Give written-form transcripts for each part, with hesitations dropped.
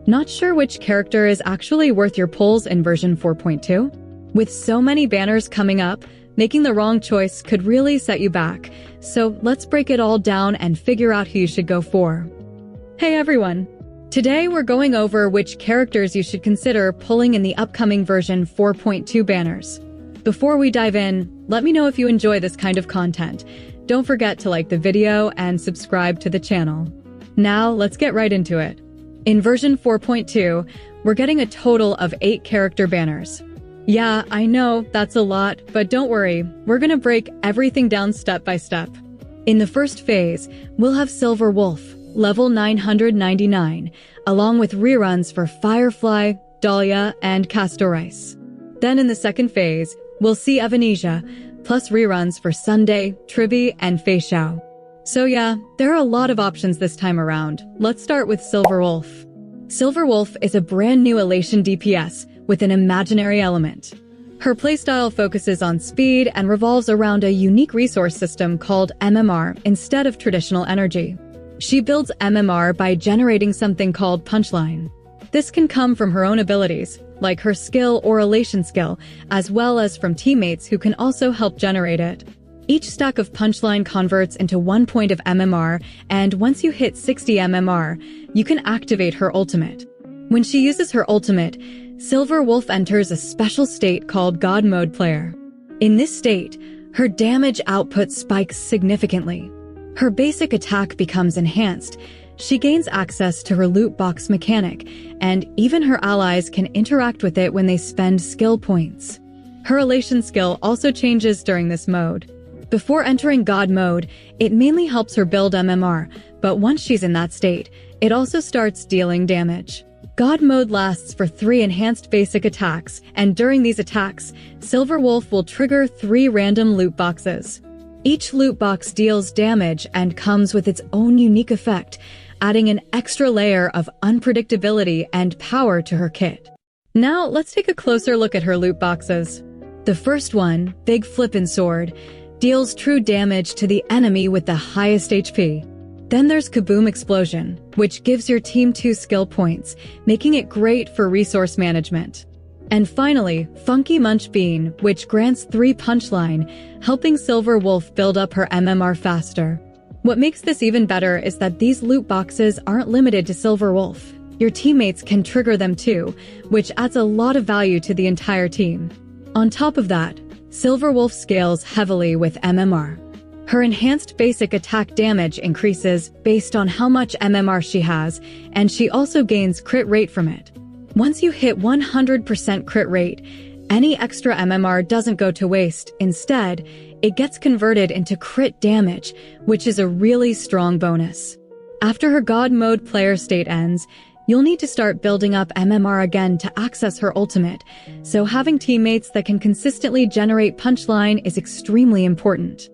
Not sure which character is actually worth your pulls in version 4.2? With so many banners coming up, making the wrong choice could really set you back. So let's break it all down and figure out who you should go for. Hey everyone! Today we're going over which characters you should consider pulling in the upcoming version 4.2 banners. Before we dive in, let me know if you enjoy this kind of content. Don't forget to like the video and subscribe to the channel. Now let's get right into it. In version 4.2, we're getting a total of 8 character banners. Yeah, I know, that's a lot, but don't worry, we're gonna break everything down step by step. In the first phase, we'll have Silverwolf, level 999, along with reruns for Firefly, Dahlia, and Castorice. Then in the second phase, we'll see Evanescia, plus reruns for Sunday, Tribby, and FeiXiao. So yeah, there are a lot of options this time around. Let's start with Silverwolf. Silverwolf is a brand new Elation DPS with an imaginary element. Her playstyle focuses on speed and revolves around a unique resource system called MMR instead of traditional energy. She builds MMR by generating something called punchline. This can come from her own abilities, like her skill or Elation skill, as well as from teammates who can also help generate it. Each stack of punchline converts into 1 point of MMR, and once you hit 60 MMR, you can activate her ultimate. When she uses her ultimate, Silverwolf enters a special state called God Mode Player. In this state, her damage output spikes significantly. Her basic attack becomes enhanced. She gains access to her loot box mechanic, and even her allies can interact with it when they spend skill points. Her Elation skill also changes during this mode. Before entering God Mode, it mainly helps her build MMR, but once she's in that state, it also starts dealing damage. God Mode lasts for 3 enhanced basic attacks, and during these attacks, Silverwolf will trigger 3 random loot boxes. Each loot box deals damage and comes with its own unique effect, adding an extra layer of unpredictability and power to her kit. Now, let's take a closer look at her loot boxes. The first one, Big Flippin' Sword, deals true damage to the enemy with the highest HP. Then there's Kaboom Explosion, which gives your team 2 skill points, making it great for resource management. And finally, Funky Munch Bean, which grants 3 punchline, helping Silverwolf build up her MMR faster. What makes this even better is that these loot boxes aren't limited to Silverwolf. Your teammates can trigger them too, which adds a lot of value to the entire team. On top of that, Silverwolf scales heavily with MMR. Her enhanced basic attack damage increases based on how much MMR she has, and she also gains crit rate from it. Once you hit 100% crit rate, any extra MMR doesn't go to waste. Instead, it gets converted into crit damage, which is a really strong bonus. After her God Mode player state ends, you'll need to start building up MMR again to access her ultimate, so having teammates that can consistently generate punchline is extremely important.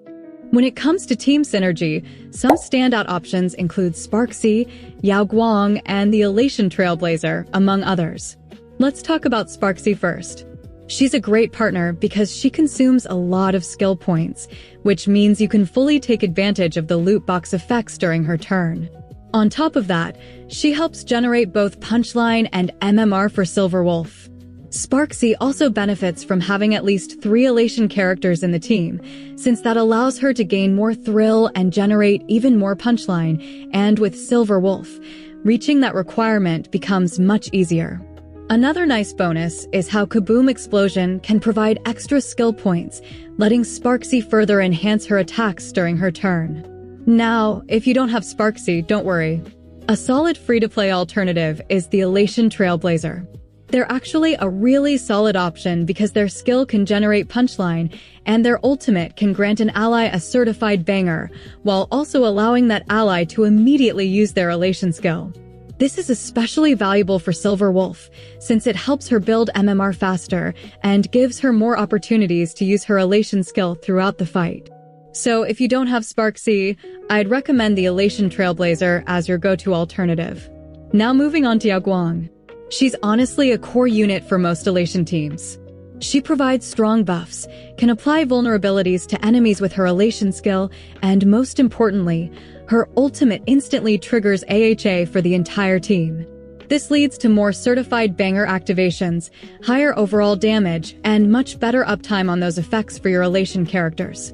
When it comes to team synergy, some standout options include Sparksy, Yao Guang, and the Elation Trailblazer, among others. Let's talk about Sparksy first. She's a great partner because she consumes a lot of skill points, which means you can fully take advantage of the loot box effects during her turn. On top of that, she helps generate both punchline and MMR for Silverwolf. Sparksy also benefits from having at least 3 Elation characters in the team, since that allows her to gain more thrill and generate even more punchline, and with Silverwolf, reaching that requirement becomes much easier. Another nice bonus is how Kaboom Explosion can provide extra skill points, letting Sparksy further enhance her attacks during her turn. Now, if you don't have Sparksy, don't worry. A solid free-to-play alternative is the Elation Trailblazer. They're actually a really solid option because their skill can generate punchline, and their ultimate can grant an ally a certified banger, while also allowing that ally to immediately use their Elation skill. This is especially valuable for Silverwolf, since it helps her build MMR faster and gives her more opportunities to use her Elation skill throughout the fight. So if you don't have Sparksy, I'd recommend the Elation Trailblazer as your go-to alternative. Now moving on to Yao Guang. She's honestly a core unit for most Elation teams. She provides strong buffs, can apply vulnerabilities to enemies with her Elation skill, and most importantly, Her ultimate instantly triggers AHA for the entire team. This leads to more certified banger activations, higher overall damage, and much better uptime on those effects for your Elation characters.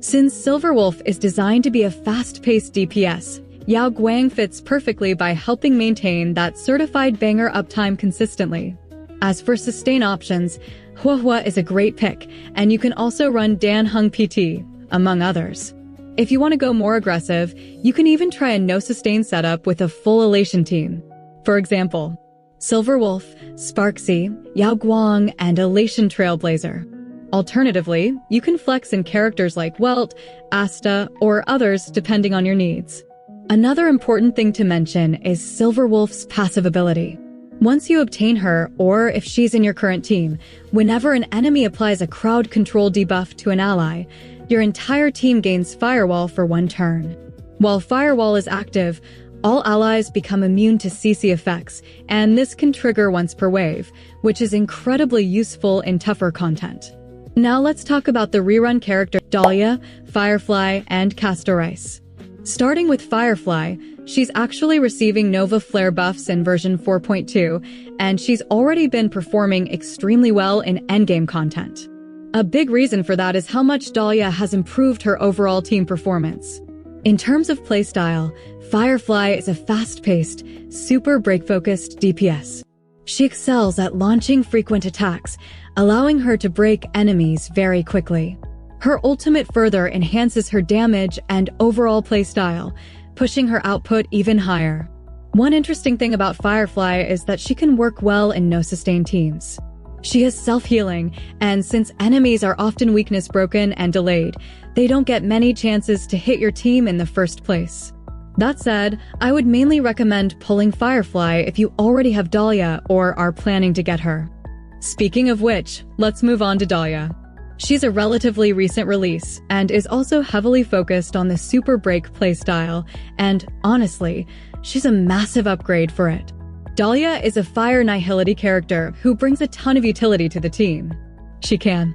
Since Silverwolf is designed to be a fast-paced DPS, Yao Guang fits perfectly by helping maintain that certified banger uptime consistently. As for sustain options, Huahua is a great pick, and you can also run Dan Hung PT, among others. If you want to go more aggressive, you can even try a no-sustain setup with a full Elation team. For example, Silverwolf, Sparksy, Yao Guang, and Elation Trailblazer. Alternatively, you can flex in characters like Welt, Asta, or others depending on your needs. Another important thing to mention is Silverwolf's passive ability. Once you obtain her, or if she's in your current team, whenever an enemy applies a crowd control debuff to an ally, your entire team gains Firewall for 1 turn. While Firewall is active, all allies become immune to CC effects, and this can trigger once per wave, which is incredibly useful in tougher content. Now let's talk about the rerun character Dahlia, Firefly, and Castorice. Starting with Firefly, she's actually receiving Nova Flare buffs in version 4.2, and she's already been performing extremely well in endgame content. A big reason for that is how much Dahlia has improved her overall team performance. In terms of playstyle, Firefly is a fast-paced, super break-focused DPS. She excels at launching frequent attacks, allowing her to break enemies very quickly. Her ultimate further enhances her damage and overall playstyle, pushing her output even higher. One interesting thing about Firefly is that she can work well in no-sustain teams. She is self-healing, and since enemies are often weakness-broken and delayed, they don't get many chances to hit your team in the first place. That said, I would mainly recommend pulling Firefly if you already have Dahlia or are planning to get her. Speaking of which, let's move on to Dahlia. She's a relatively recent release, and is also heavily focused on the Super Break playstyle, and honestly, she's a massive upgrade for it. Dahlia is a Fire Nihility character who brings a ton of utility to the team. She can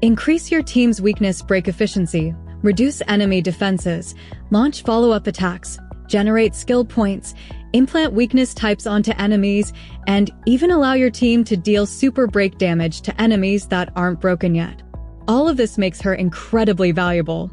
increase your team's weakness break efficiency, reduce enemy defenses, launch follow-up attacks, generate skill points, implant weakness types onto enemies, and even allow your team to deal super break damage to enemies that aren't broken yet. All of this makes her incredibly valuable.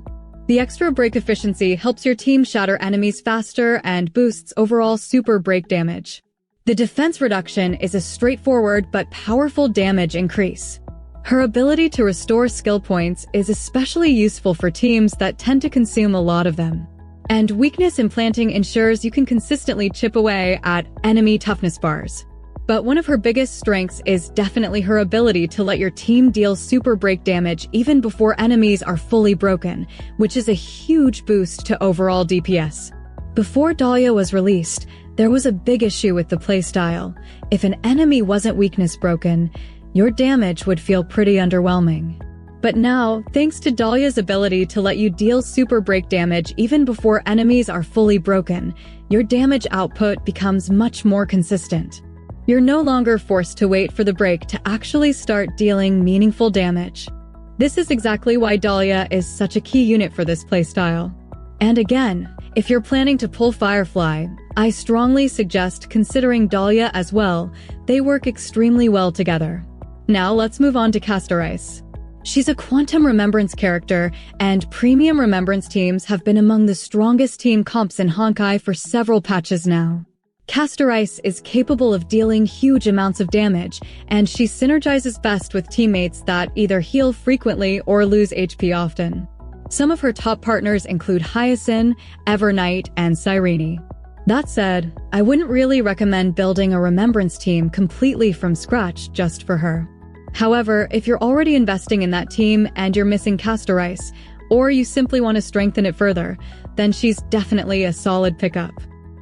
The extra break efficiency helps your team shatter enemies faster and boosts overall super break damage. The defense reduction is a straightforward but powerful damage increase. Her ability to restore skill points is especially useful for teams that tend to consume a lot of them. And weakness implanting ensures you can consistently chip away at enemy toughness bars. But one of her biggest strengths is definitely her ability to let your team deal super break damage even before enemies are fully broken, which is a huge boost to overall DPS. Before Dahlia was released, there was a big issue with the playstyle. If an enemy wasn't weakness broken, your damage would feel pretty underwhelming. But now, thanks to Dahlia's ability to let you deal super break damage even before enemies are fully broken, your damage output becomes much more consistent. You're no longer forced to wait for the break to actually start dealing meaningful damage. This is exactly why Dahlia is such a key unit for this playstyle. And again, if you're planning to pull Firefly, I strongly suggest considering Dahlia as well. They work extremely well together. Now let's move on to Castorice. She's a Quantum Remembrance character, and premium Remembrance teams have been among the strongest team comps in Honkai for several patches now. Castorice is capable of dealing huge amounts of damage, and she synergizes best with teammates that either heal frequently or lose HP often. Some of her top partners include Hyacinth, Evernight, and Cyrene. That said, I wouldn't really recommend building a Remembrance team completely from scratch just for her. However, if you're already investing in that team and you're missing Castorice, or you simply want to strengthen it further, then she's definitely a solid pickup.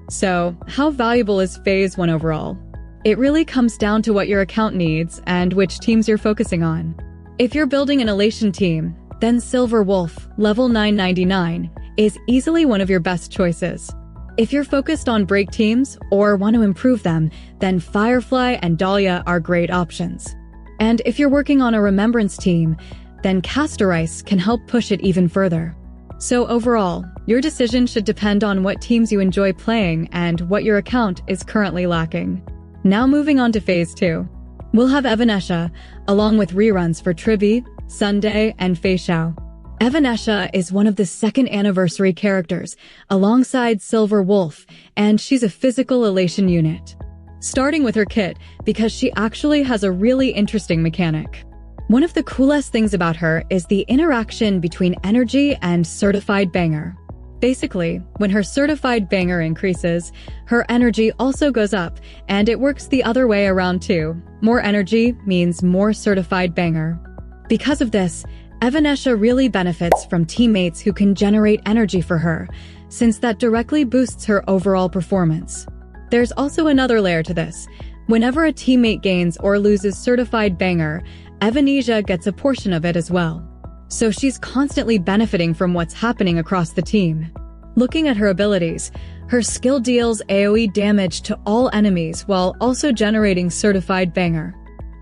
So, how valuable is Phase 1 overall? It really comes down to what your account needs and which teams you're focusing on. If you're building an Elation team, then Silverwolf, level 999, is easily one of your best choices. If you're focused on break teams or want to improve them, then Firefly and Dahlia are great options. And if you're working on a Remembrance team, then Castorice can help push it even further. So overall, your decision should depend on what teams you enjoy playing and what your account is currently lacking. Now moving on to Phase 2. We'll have Evanescia, along with reruns for Tribby, Sunday, and FeiXiao. Evanescia is one of the second anniversary characters, alongside Silverwolf, and she's a physical Elation unit. Starting with her kit, because she actually has a really interesting mechanic. One of the coolest things about her is the interaction between energy and certified banger. Basically, when her certified banger increases, her energy also goes up, and it works the other way around too. More energy means more certified banger. Because of this, Evanescia really benefits from teammates who can generate energy for her, since that directly boosts her overall performance. There's also another layer to this. Whenever a teammate gains or loses certified banger, Evanescia gets a portion of it as well. So she's constantly benefiting from what's happening across the team. Looking at her abilities, her skill deals AoE damage to all enemies while also generating certified banger.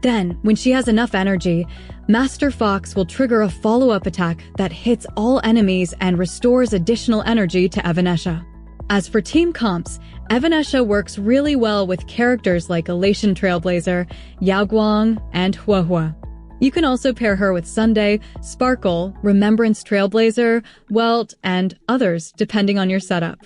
Then, when she has enough energy, Master Fox will trigger a follow-up attack that hits all enemies and restores additional energy to Evanescia. As for team comps, Evanescia works really well with characters like Elation Trailblazer, Yaoguang, and Huahua. You can also pair her with Sunday, Sparkle, Remembrance Trailblazer, Welt, and others depending on your setup.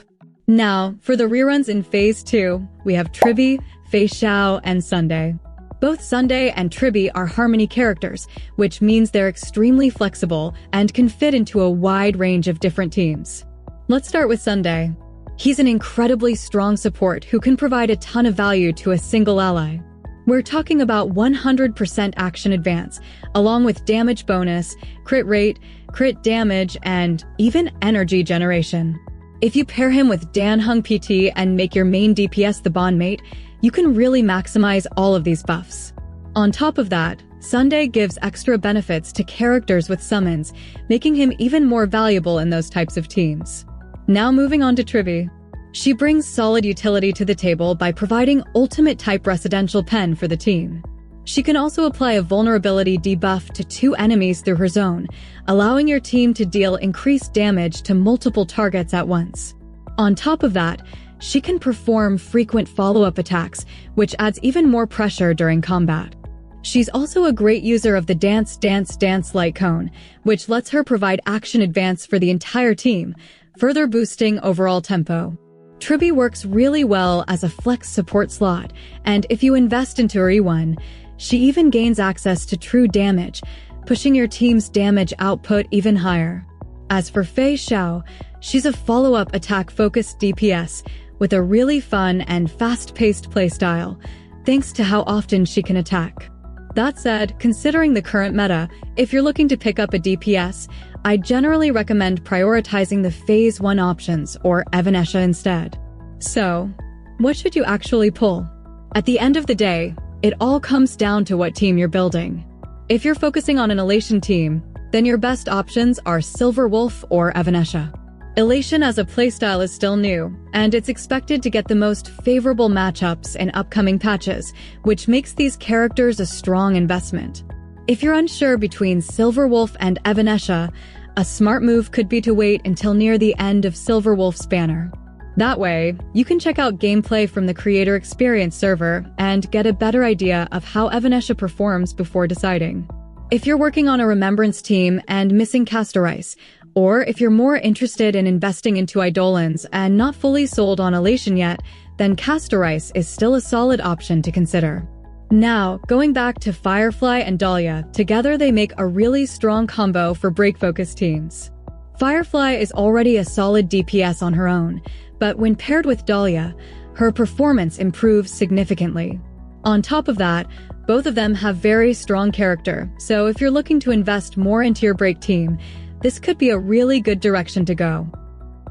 Now, for the reruns in Phase 2, we have Tribby, FeiXiao, and Sunday. Both Sunday and Tribby are Harmony characters, which means they're extremely flexible and can fit into a wide range of different teams. Let's start with Sunday. He's an incredibly strong support who can provide a ton of value to a single ally. We're talking about 100% action advance, along with damage bonus, crit rate, crit damage, and even energy generation. If you pair him with Dan Hung PT and make your main DPS the bondmate, you can really maximize all of these buffs. On top of that, Sunday gives extra benefits to characters with summons, making him even more valuable in those types of teams. Now moving on to Tribby. She brings solid utility to the table by providing ultimate-type residential pen for the team. She can also apply a vulnerability debuff to 2 enemies through her zone, allowing your team to deal increased damage to multiple targets at once. On top of that, she can perform frequent follow-up attacks, which adds even more pressure during combat. She's also a great user of the Dance Dance Dance light cone, which lets her provide action advance for the entire team, further boosting overall tempo. Tribby works really well as a flex support slot, and if you invest into her E1, she even gains access to true damage, pushing your team's damage output even higher. As for FeiXiao, she's a follow-up attack-focused DPS with a really fun and fast-paced playstyle, thanks to how often she can attack. That said, considering the current meta, if you're looking to pick up a DPS, I generally recommend prioritizing the Phase 1 options or Evanescia instead. So, what should you actually pull? At the end of the day, it all comes down to what team you're building. If you're focusing on an Elation team, then your best options are Silverwolf or Evanescia. Elation as a playstyle is still new, and it's expected to get the most favorable matchups in upcoming patches, which makes these characters a strong investment. If you're unsure between Silverwolf and Evanescia, a smart move could be to wait until near the end of Silverwolf's banner. That way, you can check out gameplay from the Creator Experience server and get a better idea of how Evanescia performs before deciding. If you're working on a Remembrance team and missing Castorice, or if you're more interested in investing into Eidolons and not fully sold on Elation yet, then Castorice is still a solid option to consider. Now, going back to Firefly and Dahlia, together they make a really strong combo for break-focused teams. Firefly is already a solid DPS on her own, but when paired with Dahlia, her performance improves significantly. On top of that, both of them have very strong character, so if you're looking to invest more into your break team, this could be a really good direction to go.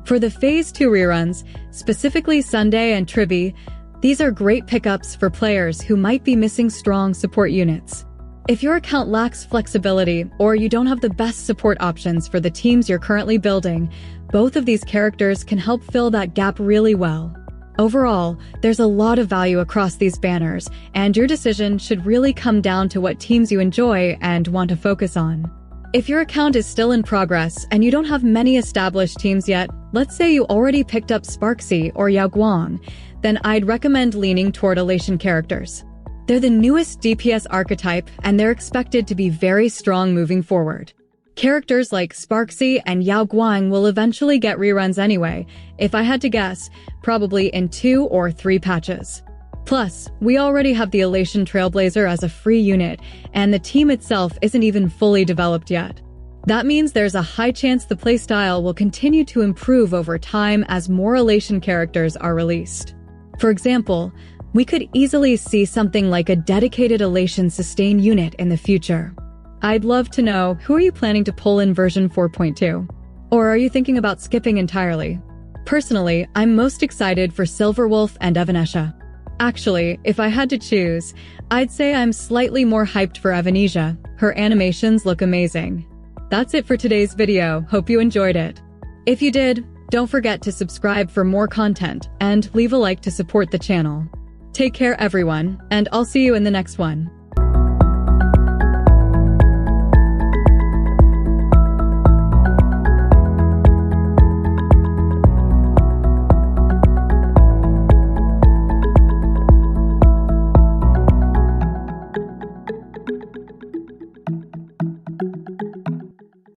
For the Phase 2 reruns, specifically Sunday and Tribby, these are great pickups for players who might be missing strong support units. If your account lacks flexibility or you don't have the best support options for the teams you're currently building, both of these characters can help fill that gap really well. Overall, there's a lot of value across these banners, and your decision should really come down to what teams you enjoy and want to focus on. If your account is still in progress and you don't have many established teams yet, let's say you already picked up Sparksy or Yao Guang, then I'd recommend leaning toward Elation characters. They're the newest DPS archetype and they're expected to be very strong moving forward. Characters like Sparksy and Yao Guang will eventually get reruns anyway, if I had to guess, probably in 2 or 3 patches. Plus, we already have the Elation Trailblazer as a free unit, and the team itself isn't even fully developed yet. That means there's a high chance the playstyle will continue to improve over time as more Elation characters are released. For example, we could easily see something like a dedicated Elation sustain unit in the future. I'd love to know, who are you planning to pull in version 4.2? Or are you thinking about skipping entirely? Personally, I'm most excited for Silverwolf and Evanescia. Actually, if I had to choose, I'd say I'm slightly more hyped for Evanescia. Her animations look amazing. That's it for today's video, hope you enjoyed it. If you did, don't forget to subscribe for more content and leave a like to support the channel. Take care everyone, and I'll see you in the next one.